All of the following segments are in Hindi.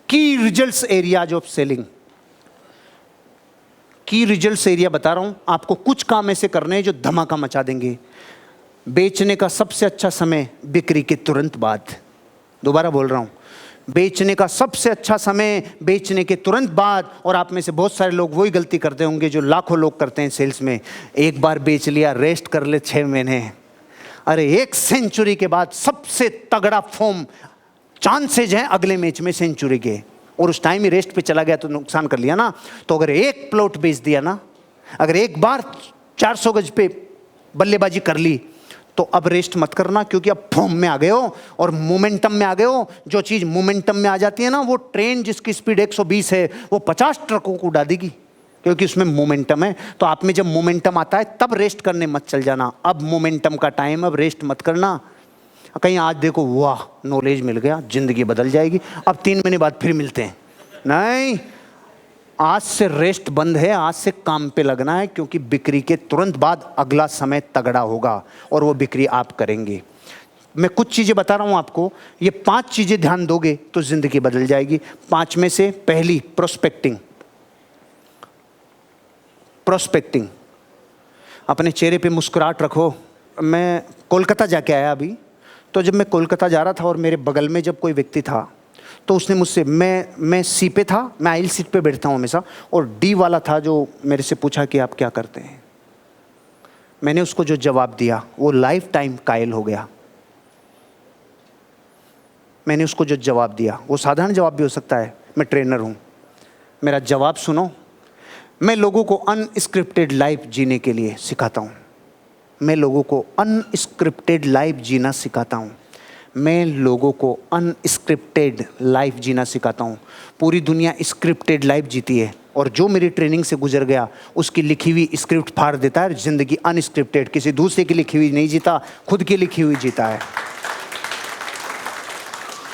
की रिजल्ट्स एरियाज ऑफ सेलिंग। की रिजल्ट्स एरिया बता रहा हूं आपको, कुछ काम ऐसे करने हैं जो धमाका मचा देंगे। बेचने का सबसे अच्छा समय बिक्री के तुरंत बाद। दोबारा बोल रहा हूं, बेचने का सबसे अच्छा समय बेचने के तुरंत बाद। और आप में से बहुत सारे लोग वही गलती करते होंगे जो लाखों लोग करते हैं सेल्स में। एक बार बेच लिया, रेस्ट कर ले 6 महीने। अरे 1 सेंचुरी के बाद सबसे तगड़ा फॉर्म चांसेज हैं अगले मैच में सेंचुरी के, और उस टाइम ही रेस्ट पे चला गया तो नुकसान कर लिया ना। तो अगर एक प्लॉट बेच दिया ना, अगर एक बार 400 गज पे बल्लेबाजी कर ली, तो अब रेस्ट मत करना, क्योंकि अब फॉर्म में आ गए हो और मोमेंटम में आ गए हो। जो चीज मोमेंटम में आ जाती है ना, वो ट्रेन जिसकी स्पीड 120 है वो 50 ट्रकों को उड़ा देगी, क्योंकि उसमें मोमेंटम है। तो आप में जब मोमेंटम आता है तब रेस्ट करने मत चल जाना। अब मोमेंटम का टाइम, अब रेस्ट मत करना। कहीं आज देखो वाह नॉलेज मिल गया, जिंदगी बदल जाएगी, अब 3 महीने बाद फिर मिलते हैं। नहीं, आज से रेस्ट बंद है, आज से काम पे लगना है, क्योंकि बिक्री के तुरंत बाद अगला समय तगड़ा होगा और वो बिक्री आप करेंगे। मैं कुछ चीजें बता रहा हूं आपको, ये 5 चीजें ध्यान दोगे तो जिंदगी बदल जाएगी। 5 में से पहली, प्रोस्पेक्टिंग। प्रोस्पेक्टिंग, अपने चेहरे पे मुस्कुराहट रखो। मैं कोलकाता जाके आया अभी, तो जब मैं कोलकाता जा रहा था और मेरे बगल में जब कोई व्यक्ति था, तो उसने मुझसे, मैं सी पे था, मैं आइल सीट पे बैठता हूँ हमेशा, और डी वाला था जो मेरे से पूछा कि आप क्या करते हैं। मैंने उसको जो जवाब दिया वो लाइफ टाइम कायल हो गया। मैंने उसको जो जवाब दिया, वो साधारण जवाब भी हो सकता है, मैं ट्रेनर हूँ, मेरा जवाब सुनो। मैं लोगों को अनस्क्रिप्टेड लाइफ जीने के लिए सिखाता हूँ। मैं लोगों को अनस्क्रिप्टेड लाइफ जीना सिखाता हूँ। मैं लोगों को अनस्क्रिप्टेड लाइफ जीना सिखाता हूँ। पूरी दुनिया स्क्रिप्टेड लाइफ जीती है, और जो मेरी ट्रेनिंग से गुजर गया उसकी लिखी हुई स्क्रिप्ट फाड़ देता है। जिंदगी अनस्क्रिप्टेड, किसी दूसरे की लिखी हुई नहीं जीता, खुद की लिखी हुई जीता है।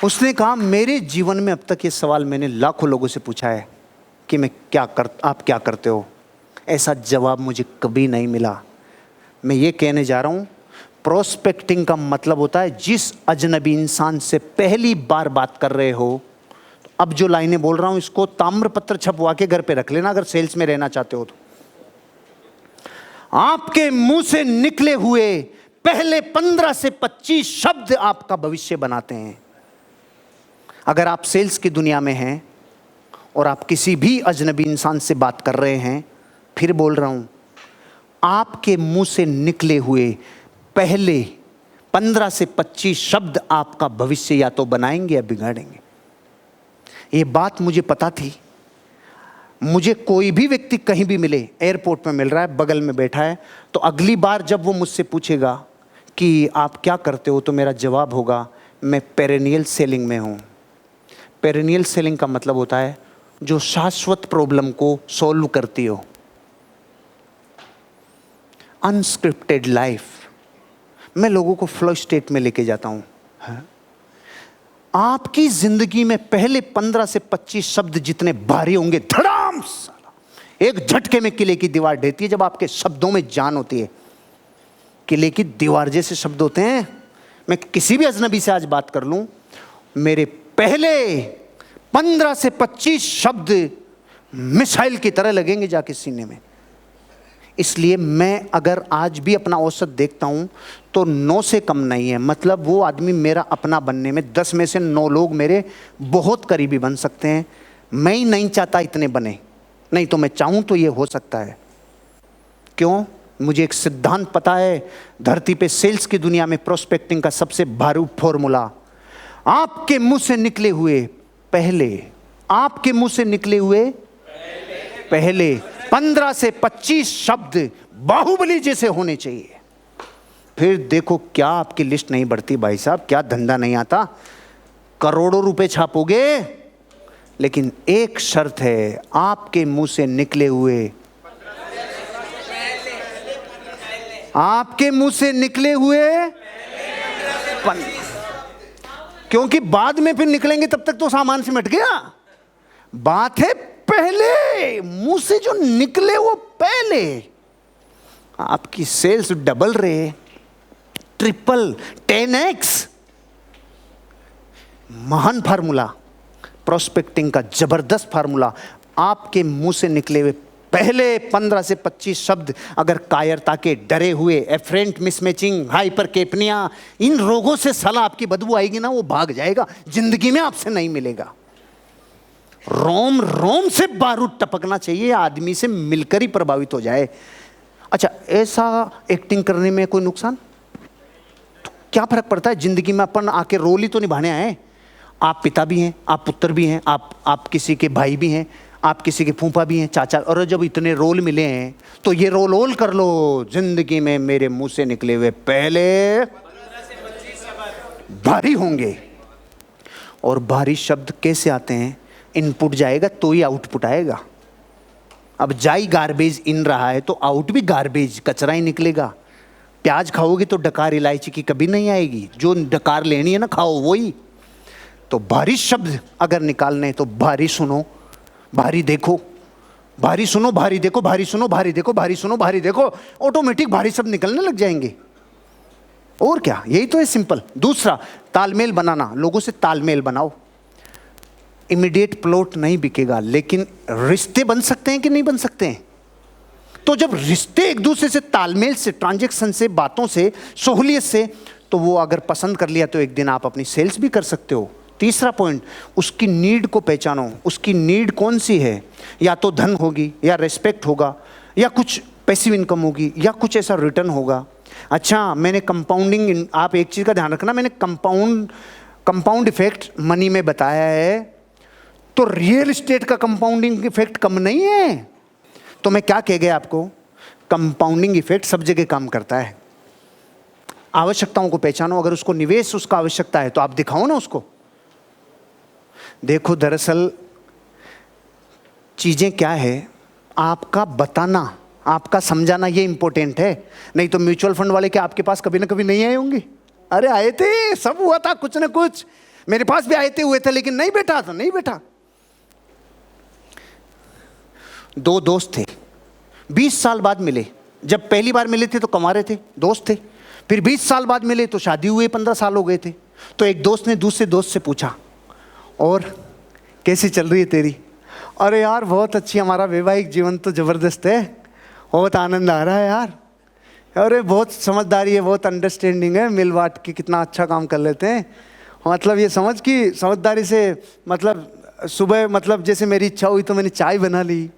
उसने कहा, मेरे जीवन में अब तक ये सवाल मैंने लाखों लोगों से पूछा है कि आप क्या करते हो, ऐसा जवाब मुझे कभी नहीं मिला। मैं ये कहने जा रहा हूँ, प्रोस्पेक्टिंग का मतलब होता है जिस अजनबी इंसान से पहली बार बात कर रहे हो। तो अब जो लाइनें बोल रहा हूं, इसको ताम्रपत्र छपवा के घर पे रख लेना अगर सेल्स में रहना चाहते हो तो। आपके मुंह से निकले हुए पहले 15 से 25 शब्द आपका भविष्य बनाते हैं। अगर आप सेल्स की दुनिया में हैं और आप किसी भी अजनबी इंसान से बात कर रहे हैं, फिर बोल रहा हूं, आपके मुंह से निकले हुए पहले 15 से 25 शब्द आपका भविष्य या तो बनाएंगे या बिगाड़ेंगे। ये बात मुझे पता थी। मुझे कोई भी व्यक्ति कहीं भी मिले, एयरपोर्ट में मिल रहा है, बगल में बैठा है, तो अगली बार जब वो मुझसे पूछेगा कि आप क्या करते हो, तो मेरा जवाब होगा, मैं पेरेनियल सेलिंग में हूँ। पेरेनियल सेलिंग का मतलब होता है जो शाश्वत प्रॉब्लम को सॉल्व करती हो। अनस्क्रिप्टेड लाइफ, मैं लोगों को फ्लो स्टेट में लेके जाता हूं। आपकी जिंदगी में पहले 15 से 25 शब्द जितने भारी होंगे, धड़ाम साला एक झटके में किले की दीवार ढहती है। जब आपके शब्दों में जान होती है, किले की दीवार जैसे शब्द होते हैं। मैं किसी भी अजनबी से आज बात कर लूं, मेरे पहले 15 से 25 शब्द मिसाइल की तरह लगेंगे जाके सीने में। इसलिए मैं अगर आज भी अपना औसत देखता हूं तो 9 से कम नहीं है। मतलब वो आदमी मेरा अपना बनने में 10 में से 9 लोग मेरे बहुत करीबी बन सकते हैं। मैं ही नहीं चाहता इतने बने, नहीं तो मैं चाहूं तो ये हो सकता है। क्यों? मुझे एक सिद्धांत पता है धरती पे सेल्स की दुनिया में प्रोस्पेक्टिंग का सबसे भारी फॉर्मूला, आपके मुंह से निकले हुए पहले 15 से 25 शब्द बाहुबली जैसे होने चाहिए। फिर देखो क्या आपकी लिस्ट नहीं बढ़ती भाई साहब, क्या धंधा नहीं आता, करोड़ों रुपए छापोगे। लेकिन एक शर्त है, आपके मुंह से निकले हुए क्योंकि बाद में फिर निकलेंगे तब तक तो सामान सिमट गया। बात है पहले, मुंह से जो निकले वो पहले। आपकी सेल्स डबल रहे, ट्रिपल, 10x। महान फार्मूला प्रोस्पेक्टिंग का जबरदस्त फार्मूला। आपके मुंह से निकले हुए पहले 15 से 25 शब्द अगर कायरता के, डरे हुए, एफरेंट मिसमैचिंग, हाइपरकेपनिया, इन रोगों से साला आपकी बदबू आएगी ना, वो भाग जाएगा, जिंदगी में आपसे नहीं मिलेगा। रोम रोम से बारूद टपकना चाहिए, आदमी से मिलकर ही प्रभावित हो जाए। अच्छा, ऐसा एक्टिंग करने में कोई नुकसान? तो क्या फर्क पड़ता है? जिंदगी में अपन आके रोल ही तो निभाने आए। आप पिता भी हैं, आप पुत्र भी हैं, आप किसी के भाई भी हैं, आप किसी के फूफा भी हैं, चाचा। और जब इतने रोल मिले हैं तो ये रोल कर लो। जिंदगी में मेरे मुंह से निकले हुए पहले 15 से 25 शब्द भारी होंगे। और भारी शब्द कैसे आते हैं? इनपुट जाएगा तो ही आउटपुट आएगा। अब जाई गार्बेज इन रहा है तो आउट भी गार्बेज, कचरा ही निकलेगा। प्याज खाओगे तो डकार इलायची की कभी नहीं आएगी, जो डकार लेनी है ना खाओ वही। तो भारी शब्द अगर निकालने तो भारी सुनो, भारी देखो, भारी सुनो, भारी देखो, भारी सुनो, भारी देखो, भारी सुनो, भारी देखो, ऑटोमेटिक भारी शब्द निकलने लग जाएंगे। और क्या, यही तो है सिंपल। दूसरा, तालमेल बनाना। लोगों से तालमेल बनाओ। इमीडिएट प्लॉट नहीं बिकेगा, लेकिन रिश्ते बन सकते हैं कि नहीं बन सकते हैं? तो जब रिश्ते एक दूसरे से तालमेल से, ट्रांजैक्शन से, बातों से, सहूलियत से, तो वो अगर पसंद कर लिया तो एक दिन आप अपनी सेल्स भी कर सकते हो। तीसरा पॉइंट, उसकी नीड को पहचानो। उसकी नीड कौन सी है? या तो धन होगी, या रेस्पेक्ट होगा, या कुछ पैसिव इनकम होगी, या कुछ ऐसा रिटर्न होगा। अच्छा, मैंने कंपाउंडिंग, आप एक चीज़ का ध्यान रखना, मैंने कंपाउंड इफेक्ट मनी में बताया है, तो रियल एस्टेट का कंपाउंडिंग इफेक्ट कम नहीं है। तो मैं क्या कह गया आपको? कंपाउंडिंग इफेक्ट सब जगह काम करता है। आवश्यकताओं को पहचानो। अगर उसको निवेश, उसका आवश्यकता है तो आप दिखाओ ना उसको। देखो, दरअसल चीजें क्या है, आपका बताना, आपका समझाना, ये इंपॉर्टेंट है। नहीं तो म्यूचुअल फंड वाले क्या आपके पास कभी ना कभी नहीं आए होंगे? अरे आए थे, सब हुआ था कुछ ना कुछ। मेरे पास भी आए थे, हुए थे, लेकिन नहीं बैठा था, नहीं बैठा। दो दोस्त थे, 20 साल बाद मिले। जब पहली बार मिले थे तो कमा रहे थे, दोस्त थे। फिर 20 साल बाद मिले तो शादी हुए, 15 साल हो गए थे। तो एक दोस्त ने दूसरे दोस्त से पूछा, और कैसी चल रही है तेरी? अरे यार बहुत अच्छी, हमारा वैवाहिक जीवन तो ज़बरदस्त है, बहुत आनंद आ रहा है यार। अरे बहुत समझदारी है, बहुत अंडरस्टैंडिंग है, मिल बांट के कितना अच्छा काम कर लेते हैं। मतलब ये समझ कि समझदारी से, मतलब सुबह, मतलब जैसे मेरी इच्छा हुई तो मैंने चाय बना ली।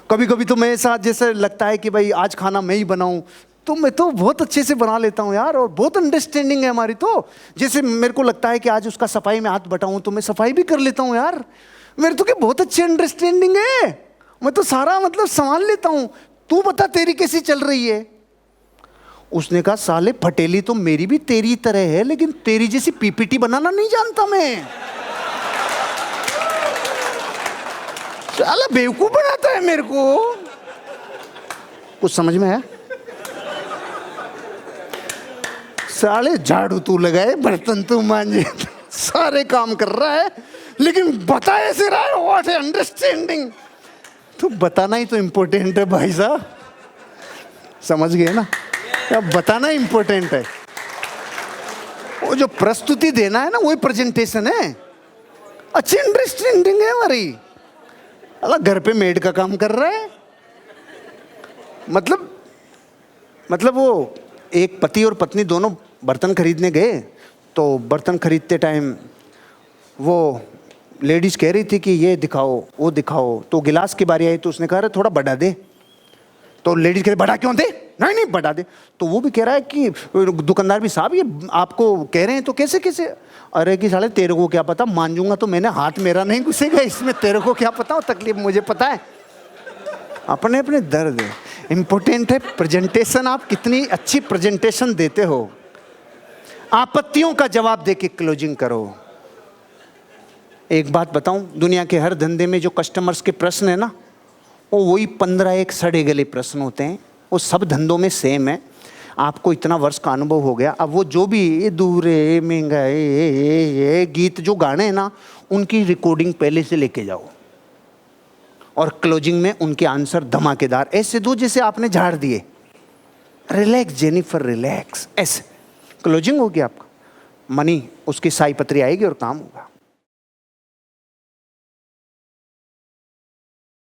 कभी कभी तो मेरे साथ जैसे लगता है कि भाई आज खाना मैं ही बनाऊं, तो मैं तो बहुत अच्छे से बना लेता हूं यार, और बहुत अंडरस्टैंडिंग है हमारी। तो जैसे मेरे को लगता है कि आज उसका सफाई में हाथ बटाऊं तो मैं सफाई भी कर लेता हूं यार। मेरे तो क्या बहुत अच्छी अंडरस्टैंडिंग है, मैं तो सारा मतलब संभाल लेता हूं। तू बता तेरी कैसी चल रही है? उसने कहा, साले फटेली तो मेरी भी तेरी तरह है, लेकिन तेरी जैसी पीपीटी बनाना नहीं जानता मैं। साला बेवकूफ बनाता है मेरे को। कुछ समझ में है? साले झाड़ू तू लगाए, बर्तन तू मांजे, सारे काम कर रहा है, लेकिन बता ऐसे रहा है। व्हाट है अंडरस्टैंडिंग? तो बताना ही तो इम्पोर्टेंट है भाई साहब, समझ गए ना? अब बताना इम्पोर्टेंट है, वो जो प्रस्तुति देना है ना वही प्रेजेंटेशन है। अच्छी अंडरस्टैंडिंग है हमारी। अल्लाह घर पे मेड का काम कर रहा है। मतलब वो एक पति और पत्नी दोनों बर्तन खरीदने गए, तो बर्तन खरीदते टाइम वो लेडीज कह रही थी कि ये दिखाओ वो दिखाओ, तो गिलास की बारी आई तो उसने कहा, अरे थोड़ा बढ़ा दे। तो लेडीज कह रही, बढ़ा क्यों दे? नहीं नहीं बढ़ा दे। तो वो भी कह रहा है कि दुकानदार भी, साहब ये आपको कह रहे हैं तो कैसे कैसे? अरे कि साले तेरे को क्या पता, मांजूंगा तो मैंने, हाथ मेरा नहीं घुसेगा इसमें, तेरे को क्या पता? वो तकलीफ मुझे पता है। अपने अपने दर्द है। इंपॉर्टेंट है प्रेजेंटेशन, आप कितनी अच्छी प्रेजेंटेशन देते हो। आपत्तियों का जवाब देके क्लोजिंग करो। एक बात बताऊं, दुनिया के हर धंधे में जो कस्टमर्स के प्रश्न है ना, वो वही 15 एक सड़े गले प्रश्न होते हैं। वो सब धंधों में सेम है। आपको इतना वर्ष का अनुभव हो गया, अब वो जो भी ये दूरे महंगाई ये गीत जो गाने हैं ना, उनकी रिकॉर्डिंग पहले से लेके जाओ, और क्लोजिंग में उनके आंसर धमाकेदार ऐसे दो जैसे आपने झाड़ दिए। रिलैक्स जेनिफर रिलैक्स, ऐसे क्लोजिंग होगी आपका। मनी उसकी साई पत्री आएगी और काम होगा।